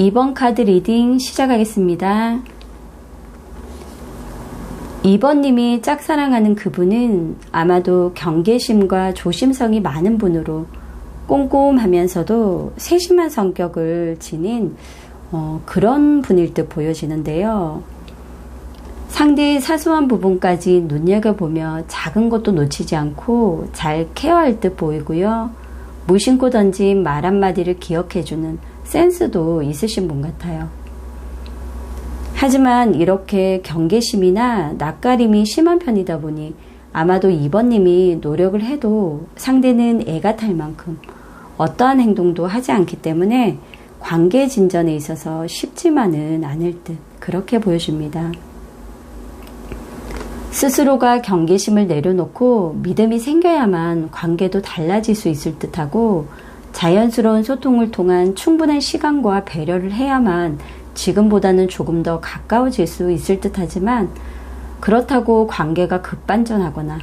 2번 카드 리딩 시작하겠습니다. 2번님이 짝사랑하는 그분은 아마도 경계심과 조심성이 많은 분으로 꼼꼼하면서도 세심한 성격을 지닌 그런 분일 듯 보여지는데요. 상대의 사소한 부분까지 눈여겨보며 작은 것도 놓치지 않고 잘 케어할 듯 보이고요. 무심코 던진 말 한마디를 기억해주는 센스도 있으신 분 같아요. 하지만 이렇게 경계심이나 낯가림이 심한 편이다 보니 아마도 2번님이 노력을 해도 상대는 애가 탈 만큼 어떠한 행동도 하지 않기 때문에 관계 진전에 있어서 쉽지만은 않을 듯 그렇게 보여집니다. 스스로가 경계심을 내려놓고 믿음이 생겨야만 관계도 달라질 수 있을 듯하고 자연스러운 소통을 통한 충분한 시간과 배려를 해야만 지금보다는 조금 더 가까워질 수 있을 듯하지만 그렇다고 관계가 급반전하거나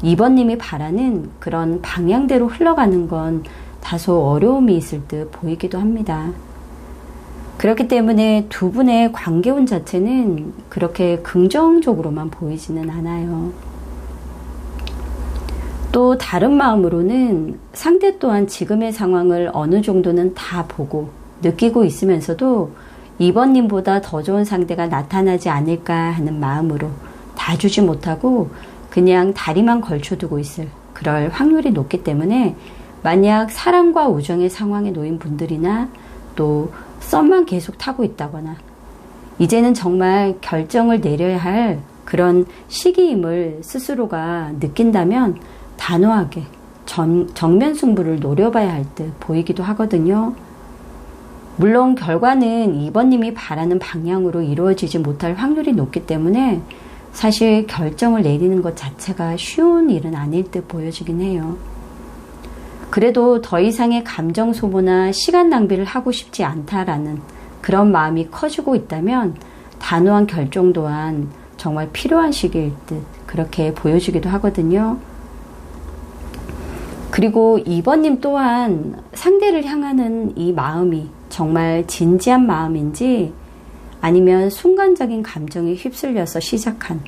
2번님이 바라는 그런 방향대로 흘러가는 건 다소 어려움이 있을 듯 보이기도 합니다. 그렇기 때문에 두 분의 관계운 자체는 그렇게 긍정적으로만 보이지는 않아요. 또 다른 마음으로는 상대 또한 지금의 상황을 어느 정도는 다 보고 느끼고 있으면서도 2번님보다 더 좋은 상대가 나타나지 않을까 하는 마음으로 다 주지 못하고 그냥 다리만 걸쳐두고 있을 그럴 확률이 높기 때문에 만약 사랑과 우정의 상황에 놓인 분들이나 또 썸만 계속 타고 있다거나 이제는 정말 결정을 내려야 할 그런 시기임을 스스로가 느낀다면 단호하게 정면 승부를 노려봐야 할 듯 보이기도 하거든요. 물론 결과는 2번님이 바라는 방향으로 이루어지지 못할 확률이 높기 때문에 사실 결정을 내리는 것 자체가 쉬운 일은 아닐 듯 보여지긴 해요. 그래도 더 이상의 감정 소모나 시간 낭비를 하고 싶지 않다라는 그런 마음이 커지고 있다면 단호한 결정 또한 정말 필요한 시기일 듯 그렇게 보여지기도 하거든요. 그리고 2번님 또한 상대를 향하는 이 마음이 정말 진지한 마음인지 아니면 순간적인 감정에 휩쓸려서 시작한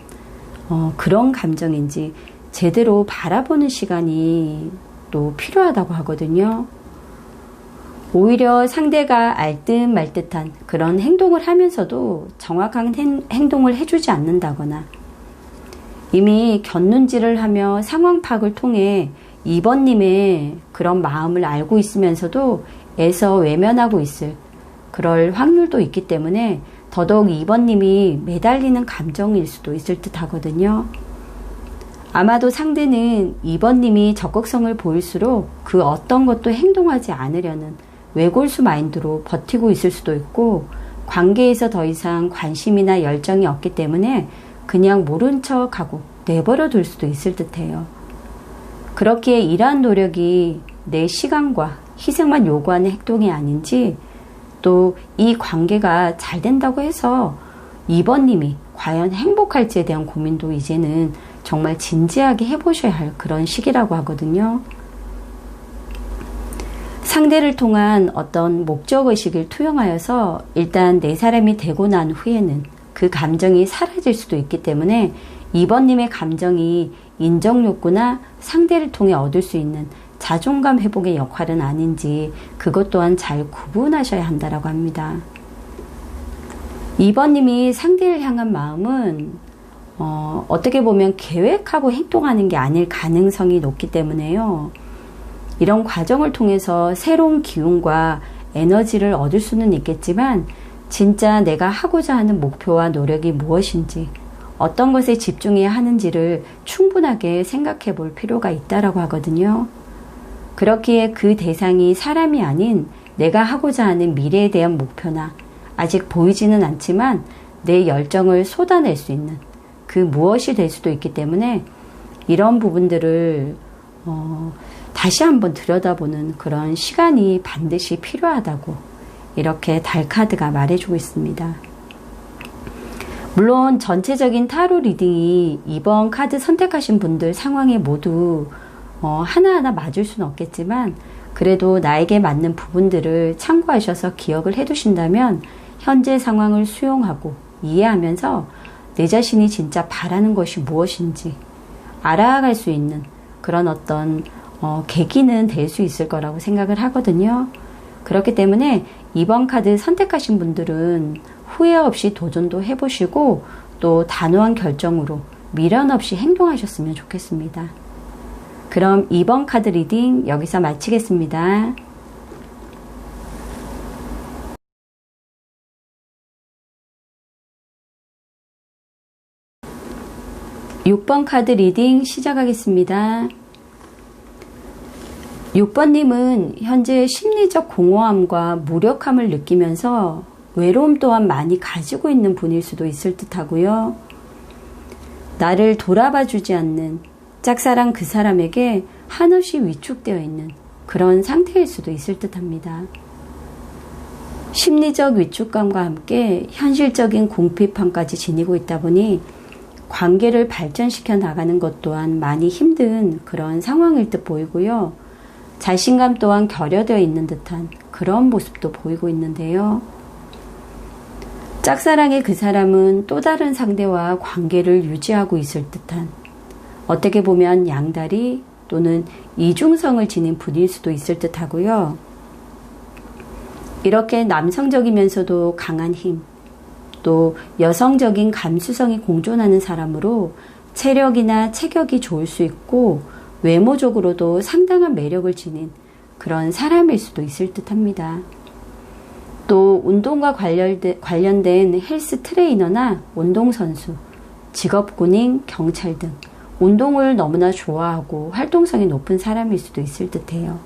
그런 감정인지 제대로 바라보는 시간이 또 필요하다고 하거든요. 오히려 상대가 알 듯 말 듯한 그런 행동을 하면서도 정확한 행동을 해주지 않는다거나 이미 곁눈질을 하며 상황 파악을 통해 2번님의 그런 마음을 알고 있으면서도 애써 외면하고 있을 그럴 확률도 있기 때문에 더더욱 2번님이 매달리는 감정일 수도 있을 듯 하거든요. 아마도 상대는 2번님이 적극성을 보일수록 그 어떤 것도 행동하지 않으려는 외골수 마인드로 버티고 있을 수도 있고 관계에서 더 이상 관심이나 열정이 없기 때문에 그냥 모른 척하고 내버려 둘 수도 있을 듯해요. 그렇기에 이러한 노력이 내 시간과 희생만 요구하는 행동이 아닌지 또 이 관계가 잘 된다고 해서 2번님이 과연 행복할지에 대한 고민도 이제는 정말 진지하게 해보셔야 할 그런 시기라고 하거든요. 상대를 통한 어떤 목적의식을 투영하여서 일단 내 사람이 되고 난 후에는 그 감정이 사라질 수도 있기 때문에 2번님의 감정이 인정욕구나 상대를 통해 얻을 수 있는 자존감 회복의 역할은 아닌지 그것 또한 잘 구분하셔야 한다고 합니다. 2번님이 상대를 향한 마음은 어떻게 보면 계획하고 행동하는 게 아닐 가능성이 높기 때문에요. 이런 과정을 통해서 새로운 기운과 에너지를 얻을 수는 있겠지만 진짜 내가 하고자 하는 목표와 노력이 무엇인지 어떤 것에 집중해야 하는지를 충분하게 생각해 볼 필요가 있다라고 하거든요. 그렇기에 그 대상이 사람이 아닌 내가 하고자 하는 미래에 대한 목표나 아직 보이지는 않지만 내 열정을 쏟아낼 수 있는 그 무엇이 될 수도 있기 때문에 이런 부분들을 다시 한번 들여다보는 그런 시간이 반드시 필요하다고 이렇게 달 카드가 말해주고 있습니다. 물론 전체적인 타로 리딩이 이번 카드 선택하신 분들 상황에 모두 하나하나 맞을 수는 없겠지만 그래도 나에게 맞는 부분들을 참고하셔서 기억을 해두신다면 현재 상황을 수용하고 이해하면서 내 자신이 진짜 바라는 것이 무엇인지 알아갈 수 있는 그런 어떤 계기는 될 수 있을 거라고 생각을 하거든요. 그렇기 때문에 이번 카드 선택하신 분들은 후회 없이 도전도 해보시고 또 단호한 결정으로 미련 없이 행동하셨으면 좋겠습니다. 그럼 이번 카드 리딩 여기서 마치겠습니다. 6번 카드 리딩 시작하겠습니다. 6번님은 현재 심리적 공허함과 무력함을 느끼면서 외로움 또한 많이 가지고 있는 분일 수도 있을 듯 하고요. 나를 돌아봐 주지 않는 짝사랑 그 사람에게 한없이 위축되어 있는 그런 상태일 수도 있을 듯 합니다. 심리적 위축감과 함께 현실적인 궁핍함까지 지니고 있다 보니 관계를 발전시켜 나가는 것 또한 많이 힘든 그런 상황일 듯 보이고요. 자신감 또한 결여되어 있는 듯한 그런 모습도 보이고 있는데요. 짝사랑의 그 사람은 또 다른 상대와 관계를 유지하고 있을 듯한 어떻게 보면 양다리 또는 이중성을 지닌 분일 수도 있을 듯 하고요. 이렇게 남성적이면서도 강한 힘, 또 여성적인 감수성이 공존하는 사람으로 체력이나 체격이 좋을 수 있고 외모적으로도 상당한 매력을 지닌 그런 사람일 수도 있을 듯 합니다. 또 운동과 관련된 헬스 트레이너나 운동선수, 직업군인, 경찰 등 운동을 너무나 좋아하고 활동성이 높은 사람일 수도 있을 듯해요.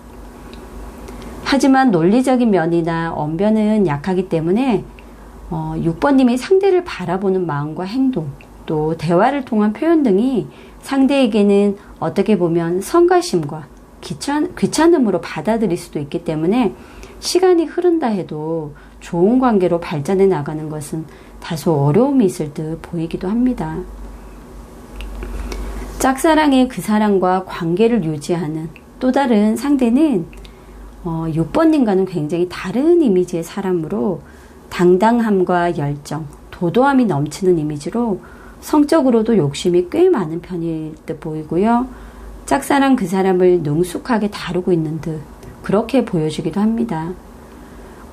하지만 논리적인 면이나 언변은 약하기 때문에 6번님이 상대를 바라보는 마음과 행동, 또 대화를 통한 표현 등이 상대에게는 어떻게 보면 성가심과 귀찮음으로 받아들일 수도 있기 때문에 시간이 흐른다 해도 좋은 관계로 발전해 나가는 것은 다소 어려움이 있을 듯 보이기도 합니다. 짝사랑의 그 사람과 관계를 유지하는 또 다른 상대는 6번님과는 굉장히 다른 이미지의 사람으로 당당함과 열정, 도도함이 넘치는 이미지로 성적으로도 욕심이 꽤 많은 편일 듯 보이고요. 짝사랑 그 사람을 능숙하게 다루고 있는 듯 그렇게 보여지기도 합니다.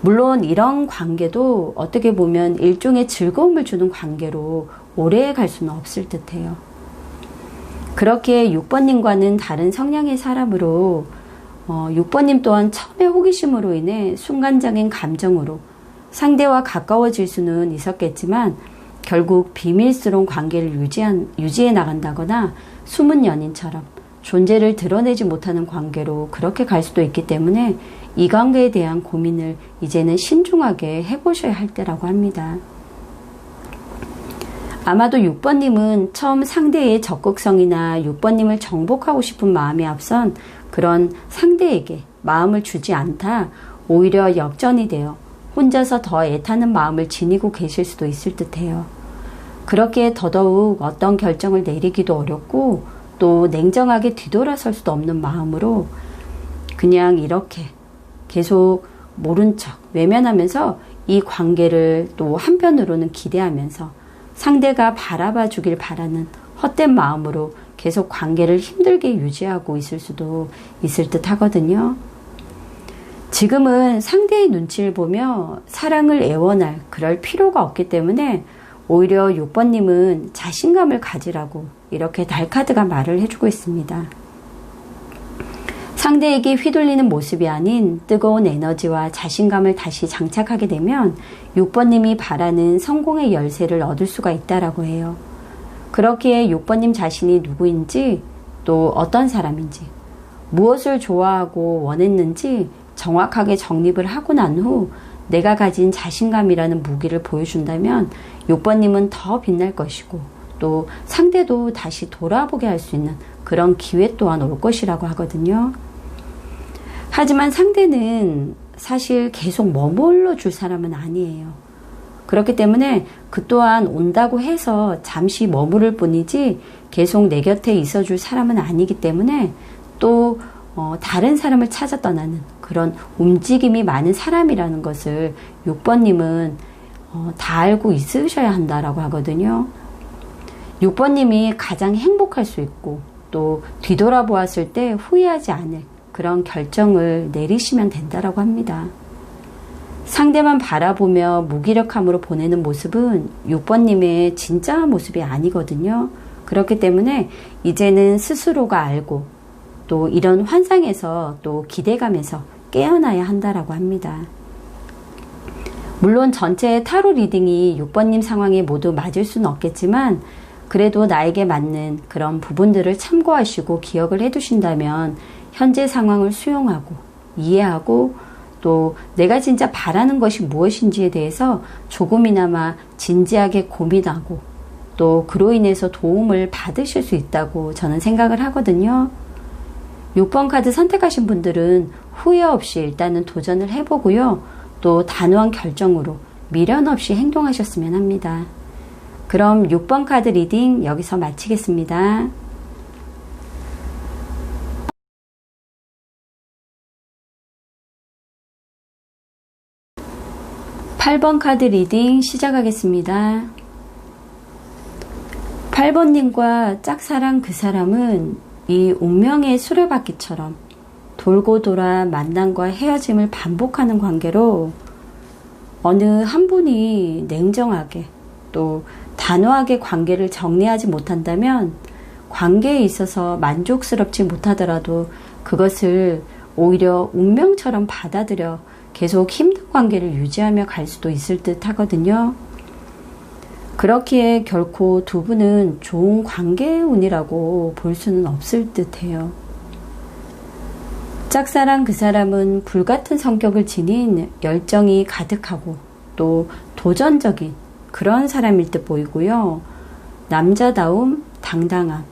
물론 이런 관계도 어떻게 보면 일종의 즐거움을 주는 관계로 오래 갈 수는 없을 듯해요. 그렇게 6번님과는 다른 성향의 사람으로 6번님 또한 처음에 호기심으로 인해 순간적인 감정으로 상대와 가까워질 수는 있었겠지만 결국 비밀스러운 관계를 유지해 나간다거나 숨은 연인처럼 존재를 드러내지 못하는 관계로 그렇게 갈 수도 있기 때문에 이 관계에 대한 고민을 이제는 신중하게 해보셔야 할 때라고 합니다. 아마도 6번님은 처음 상대의 적극성이나 6번님을 정복하고 싶은 마음에 앞선 그런 상대에게 마음을 주지 않다 오히려 역전이 되어 혼자서 더 애타는 마음을 지니고 계실 수도 있을 듯해요. 그렇게 더더욱 어떤 결정을 내리기도 어렵고 또 냉정하게 뒤돌아설 수도 없는 마음으로 그냥 이렇게 계속 모른 척 외면하면서 이 관계를 또 한편으로는 기대하면서 상대가 바라봐 주길 바라는 헛된 마음으로 계속 관계를 힘들게 유지하고 있을 수도 있을 듯 하거든요. 지금은 상대의 눈치를 보며 사랑을 애원할 그럴 필요가 없기 때문에 오히려 6번님은 자신감을 가지라고 이렇게 달카드가 말을 해주고 있습니다. 상대에게 휘둘리는 모습이 아닌 뜨거운 에너지와 자신감을 다시 장착하게 되면 6번님이 바라는 성공의 열쇠를 얻을 수가 있다라고 해요. 그렇기에 6번님 자신이 누구인지 또 어떤 사람인지 무엇을 좋아하고 원했는지 정확하게 정립을 하고 난 후 내가 가진 자신감이라는 무기를 보여준다면 6번님은 더 빛날 것이고 또 상대도 다시 돌아보게 할 수 있는 그런 기회 또한 올 것이라고 하거든요. 하지만 상대는 사실 계속 머물러 줄 사람은 아니에요. 그렇기 때문에 그 또한 온다고 해서 잠시 머무를 뿐이지 계속 내 곁에 있어 줄 사람은 아니기 때문에 또 다른 사람을 찾아 떠나는 그런 움직임이 많은 사람이라는 것을 6번님은 다 알고 있으셔야 한다라고 하거든요. 6번님이 가장 행복할 수 있고 또 뒤돌아보았을 때 후회하지 않을 그런 결정을 내리시면 된다라고 합니다. 상대만 바라보며 무기력함으로 보내는 모습은 6번님의 진짜 모습이 아니거든요. 그렇기 때문에 이제는 스스로가 알고 또 이런 환상에서 또 기대감에서 깨어나야 한다라고 합니다. 물론 전체 타로 리딩이 6번님 상황에 모두 맞을 수는 없겠지만 그래도 나에게 맞는 그런 부분들을 참고하시고 기억을 해두신다면 현재 상황을 수용하고 이해하고 또 내가 진짜 바라는 것이 무엇인지에 대해서 조금이나마 진지하게 고민하고 또 그로 인해서 도움을 받으실 수 있다고 저는 생각을 하거든요. 6번 카드 선택하신 분들은 후회 없이 일단은 도전을 해보고요. 또 단호한 결정으로 미련 없이 행동하셨으면 합니다. 그럼 6번 카드 리딩 여기서 마치겠습니다. 8번 카드 리딩 시작하겠습니다. 8번님과 짝사랑 그 사람은 이 운명의 수레바퀴처럼 돌고 돌아 만남과 헤어짐을 반복하는 관계로 어느 한 분이 냉정하게 또 단호하게 관계를 정리하지 못한다면 관계에 있어서 만족스럽지 못하더라도 그것을 오히려 운명처럼 받아들여 계속 힘든 관계를 유지하며 갈 수도 있을 듯 하거든요. 그렇기에 결코 두 분은 좋은 관계의 운이라고 볼 수는 없을 듯 해요. 짝사랑 그 사람은 불같은 성격을 지닌 열정이 가득하고 또 도전적인 그런 사람일 듯 보이고요. 남자다움, 당당함,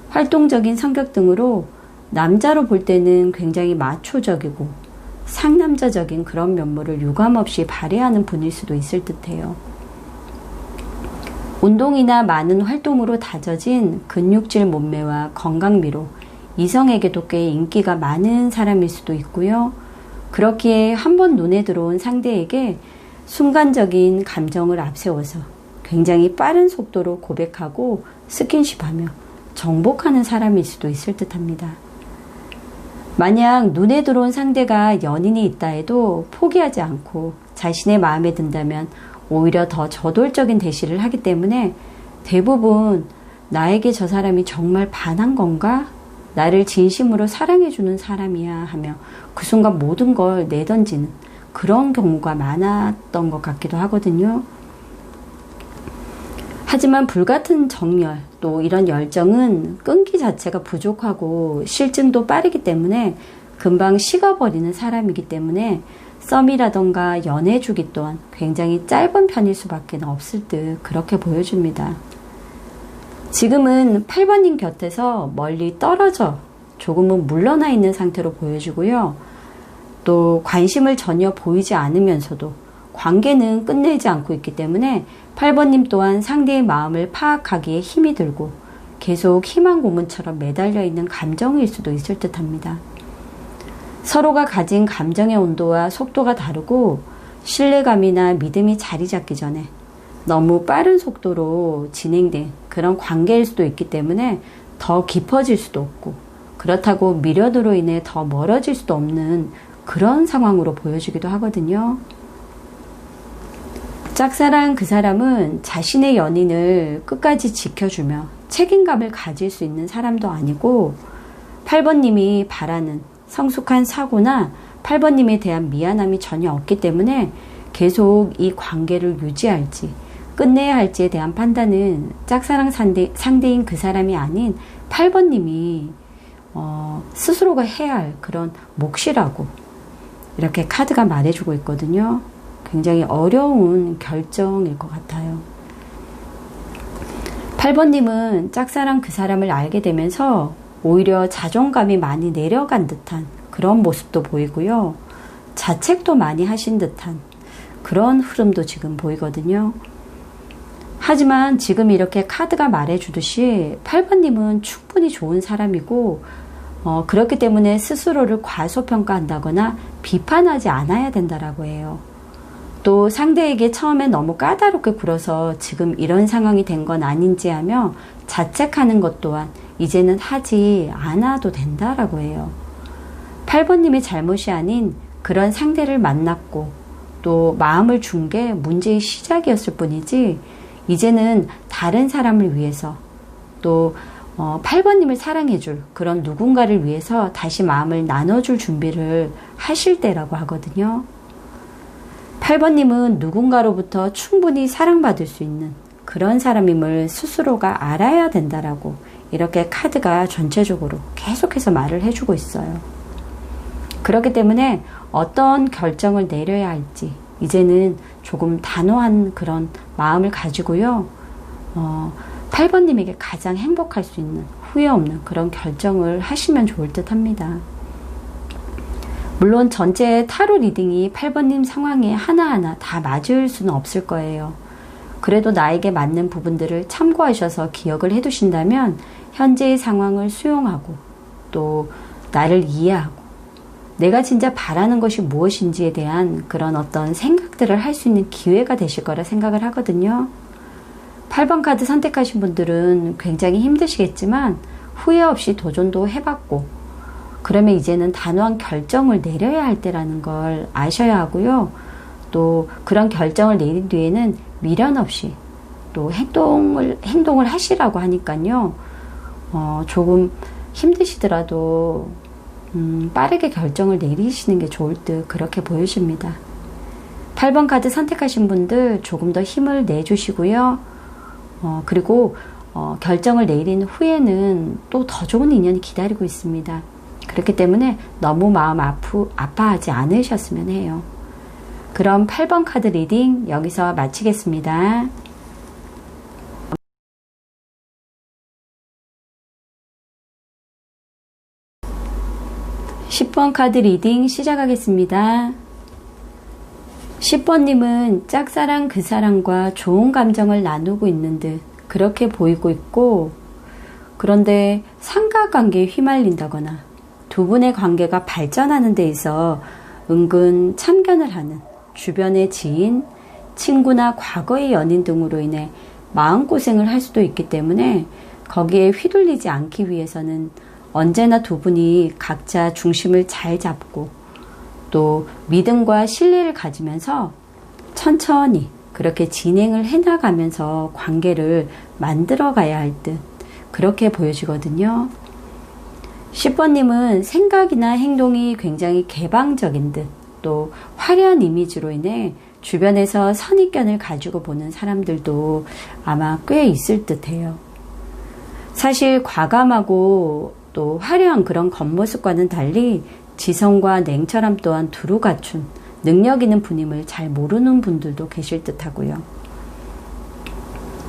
활동적인 성격 등으로 남자로 볼 때는 굉장히 마초적이고 상남자적인 그런 면모를 유감없이 발휘하는 분일 수도 있을 듯해요. 운동이나 많은 활동으로 다져진 근육질 몸매와 건강미로 이성에게도 꽤 인기가 많은 사람일 수도 있고요. 그렇기에 한번 눈에 들어온 상대에게 순간적인 감정을 앞세워서 굉장히 빠른 속도로 고백하고 스킨십하며 정복하는 사람일 수도 있을 듯합니다. 만약 눈에 들어온 상대가 연인이 있다 해도 포기하지 않고 자신의 마음에 든다면 오히려 더 저돌적인 대시를 하기 때문에 대부분 나에게 저 사람이 정말 반한 건가? 나를 진심으로 사랑해주는 사람이야 하며 그 순간 모든 걸 내던지는 그런 경우가 많았던 것 같기도 하거든요. 하지만 불같은 정열 또 이런 열정은 끈기 자체가 부족하고 실증도 빠르기 때문에 금방 식어버리는 사람이기 때문에 썸이라던가 연애 주기 또한 굉장히 짧은 편일 수밖에 없을 듯 그렇게 보여줍니다. 지금은 8번님 곁에서 멀리 떨어져 조금은 물러나 있는 상태로 보여지고요. 또 관심을 전혀 보이지 않으면서도 관계는 끝내지 않고 있기 때문에 8번님 또한 상대의 마음을 파악하기에 힘이 들고 계속 희망 고문처럼 매달려 있는 감정일 수도 있을 듯 합니다. 서로가 가진 감정의 온도와 속도가 다르고 신뢰감이나 믿음이 자리 잡기 전에 너무 빠른 속도로 진행된 그런 관계일 수도 있기 때문에 더 깊어질 수도 없고 그렇다고 미련으로 인해 더 멀어질 수도 없는 그런 상황으로 보여지기도 하거든요. 짝사랑 그 사람은 자신의 연인을 끝까지 지켜주며 책임감을 가질 수 있는 사람도 아니고 8번님이 바라는 성숙한 사고나 8번님에 대한 미안함이 전혀 없기 때문에 계속 이 관계를 유지할지 끝내야 할지에 대한 판단은 짝사랑 상대인 그 사람이 아닌 8번님이 스스로가 해야 할 그런 몫이라고 이렇게 카드가 말해주고 있거든요. 굉장히 어려운 결정일 것 같아요. 8번님은 짝사랑 그 사람을 알게 되면서 오히려 자존감이 많이 내려간 듯한 그런 모습도 보이고요. 자책도 많이 하신 듯한 그런 흐름도 지금 보이거든요. 하지만 지금 이렇게 카드가 말해주듯이 8번님은 충분히 좋은 사람이고 그렇기 때문에 스스로를 과소평가한다거나 비판하지 않아야 된다라고 해요. 또 상대에게 처음에 너무 까다롭게 굴어서 지금 이런 상황이 된 건 아닌지 하며 자책하는 것 또한 이제는 하지 않아도 된다라고 해요. 8번님의 잘못이 아닌 그런 상대를 만났고 또 마음을 준 게 문제의 시작이었을 뿐이지 이제는 다른 사람을 위해서 또 8번님을 사랑해줄 그런 누군가를 위해서 다시 마음을 나눠줄 준비를 하실 때라고 하거든요. 8번님은 누군가로부터 충분히 사랑받을 수 있는 그런 사람임을 스스로가 알아야 된다라고 이렇게 카드가 전체적으로 계속해서 말을 해주고 있어요. 그렇기 때문에 어떤 결정을 내려야 할지 이제는 조금 단호한 그런 마음을 가지고요. 8번님에게 가장 행복할 수 있는 후회 없는 그런 결정을 하시면 좋을 듯 합니다. 물론 전체 타로 리딩이 8번님 상황에 하나하나 다 맞을 수는 없을 거예요. 그래도 나에게 맞는 부분들을 참고하셔서 기억을 해두신다면 현재의 상황을 수용하고 또 나를 이해하고 내가 진짜 바라는 것이 무엇인지에 대한 그런 어떤 생각들을 할 수 있는 기회가 되실 거라 생각을 하거든요. 8번 카드 선택하신 분들은 굉장히 힘드시겠지만 후회 없이 도전도 해봤고 그러면 이제는 단호한 결정을 내려야 할 때라는 걸 아셔야 하고요. 또 그런 결정을 내린 뒤에는 미련 없이 또 행동을 하시라고 하니까요. 조금 힘드시더라도 빠르게 결정을 내리시는 게 좋을 듯 그렇게 보여집니다. 8번 카드 선택하신 분들 조금 더 힘을 내주시고요. 그리고 결정을 내린 후에는 또 더 좋은 인연이 기다리고 있습니다. 그렇기 때문에 너무 마음 아파하지 않으셨으면 해요. 그럼 8번 카드 리딩 여기서 마치겠습니다. 10번 카드 리딩 시작하겠습니다. 10번님은 짝사랑 그 사람과 좋은 감정을 나누고 있는 듯 그렇게 보이고 있고 그런데 삼각관계에 휘말린다거나 두 분의 관계가 발전하는 데 있어 은근 참견을 하는 주변의 지인, 친구나 과거의 연인 등으로 인해 마음고생을 할 수도 있기 때문에 거기에 휘둘리지 않기 위해서는 언제나 두 분이 각자 중심을 잘 잡고 또 믿음과 신뢰를 가지면서 천천히 그렇게 진행을 해나가면서 관계를 만들어 가야 할 듯 그렇게 보여지거든요. 10번님은 생각이나 행동이 굉장히 개방적인 듯 또 화려한 이미지로 인해 주변에서 선입견을 가지고 보는 사람들도 아마 꽤 있을 듯해요. 사실 과감하고 또 화려한 그런 겉모습과는 달리 지성과 냉철함 또한 두루 갖춘 능력 있는 분임을 잘 모르는 분들도 계실 듯하고요.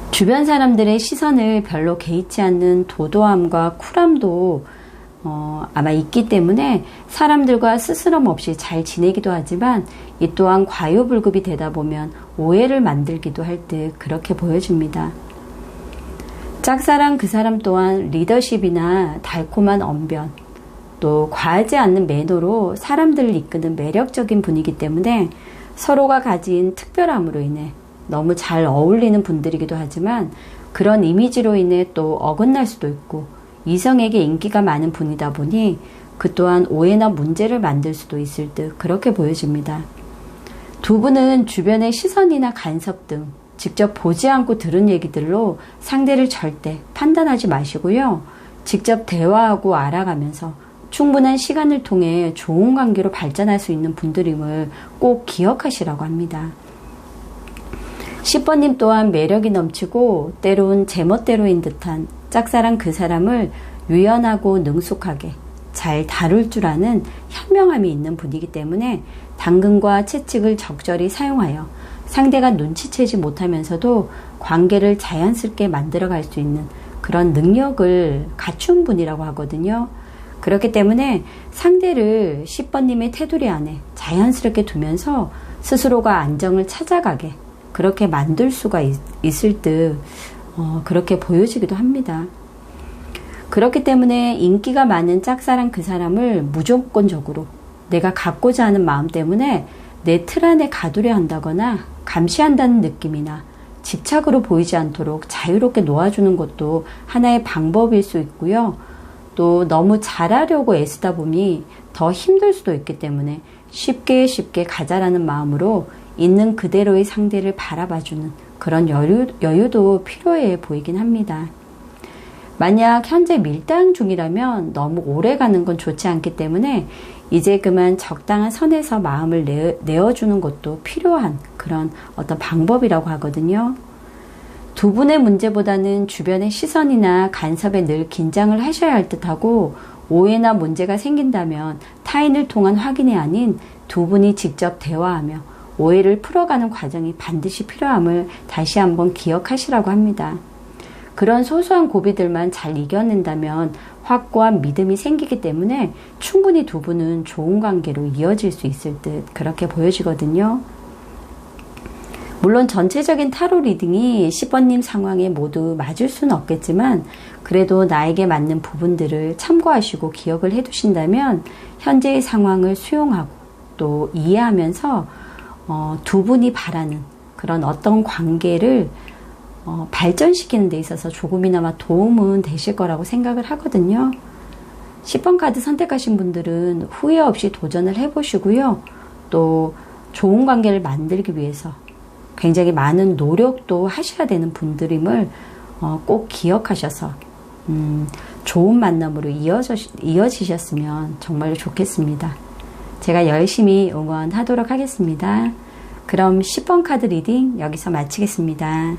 주변 사람들의 시선을 별로 개의치 않는 도도함과 쿨함도 아마 있기 때문에 사람들과 스스럼 없이 잘 지내기도 하지만 이 또한 과유불급이 되다 보면 오해를 만들기도 할 듯 그렇게 보여집니다. 짝사랑 그 사람 또한 리더십이나 달콤한 언변 또 과하지 않는 매너로 사람들을 이끄는 매력적인 분이기 때문에 서로가 가진 특별함으로 인해 너무 잘 어울리는 분들이기도 하지만 그런 이미지로 인해 또 어긋날 수도 있고 이성에게 인기가 많은 분이다 보니 그 또한 오해나 문제를 만들 수도 있을 듯 그렇게 보여집니다. 두 분은 주변의 시선이나 간섭 등 직접 보지 않고 들은 얘기들로 상대를 절대 판단하지 마시고요. 직접 대화하고 알아가면서 충분한 시간을 통해 좋은 관계로 발전할 수 있는 분들임을 꼭 기억하시라고 합니다. 10번님 또한 매력이 넘치고 때론 제멋대로인 듯한 짝사랑 그 사람을 유연하고 능숙하게 잘 다룰 줄 아는 현명함이 있는 분이기 때문에 당근과 채찍을 적절히 사용하여 상대가 눈치채지 못하면서도 관계를 자연스럽게 만들어갈 수 있는 그런 능력을 갖춘 분이라고 하거든요. 그렇기 때문에 상대를 10번님의 테두리 안에 자연스럽게 두면서 스스로가 안정을 찾아가게 그렇게 만들 수가 있을 듯 그렇게 보여지기도 합니다. 그렇기 때문에 인기가 많은 짝사랑 그 사람을 무조건적으로 내가 갖고자 하는 마음 때문에 내 틀 안에 가두려 한다거나 감시한다는 느낌이나 집착으로 보이지 않도록 자유롭게 놓아주는 것도 하나의 방법일 수 있고요. 또 너무 잘하려고 애쓰다 보니 더 힘들 수도 있기 때문에 쉽게 가자라는 마음으로 있는 그대로의 상대를 바라봐주는 그런 여유도 필요해 보이긴 합니다. 만약 현재 밀당 중이라면 너무 오래 가는 건 좋지 않기 때문에 이제 그만 적당한 선에서 마음을 내어주는 것도 필요한 그런 어떤 방법이라고 하거든요. 두 분의 문제보다는 주변의 시선이나 간섭에 늘 긴장을 하셔야 할 듯하고 오해나 문제가 생긴다면 타인을 통한 확인이 아닌 두 분이 직접 대화하며 오해를 풀어가는 과정이 반드시 필요함을 다시 한번 기억하시라고 합니다. 그런 소소한 고비들만 잘 이겨낸다면 확고한 믿음이 생기기 때문에 충분히 두 분은 좋은 관계로 이어질 수 있을 듯 그렇게 보여지거든요. 물론 전체적인 타로 리딩이 10번님 상황에 모두 맞을 수는 없겠지만 그래도 나에게 맞는 부분들을 참고하시고 기억을 해두신다면 현재의 상황을 수용하고 또 이해하면서 두 분이 바라는 그런 어떤 관계를 발전시키는 데 있어서 조금이나마 도움은 되실 거라고 생각을 하거든요. 10번 카드 선택하신 분들은 후회 없이 도전을 해보시고요. 또 좋은 관계를 만들기 위해서 굉장히 많은 노력도 하셔야 되는 분들임을 꼭 기억하셔서 좋은 만남으로 이어지셨으면 정말로 좋겠습니다. 제가 열심히 응원하도록 하겠습니다. 그럼 10번 카드 리딩 여기서 마치겠습니다.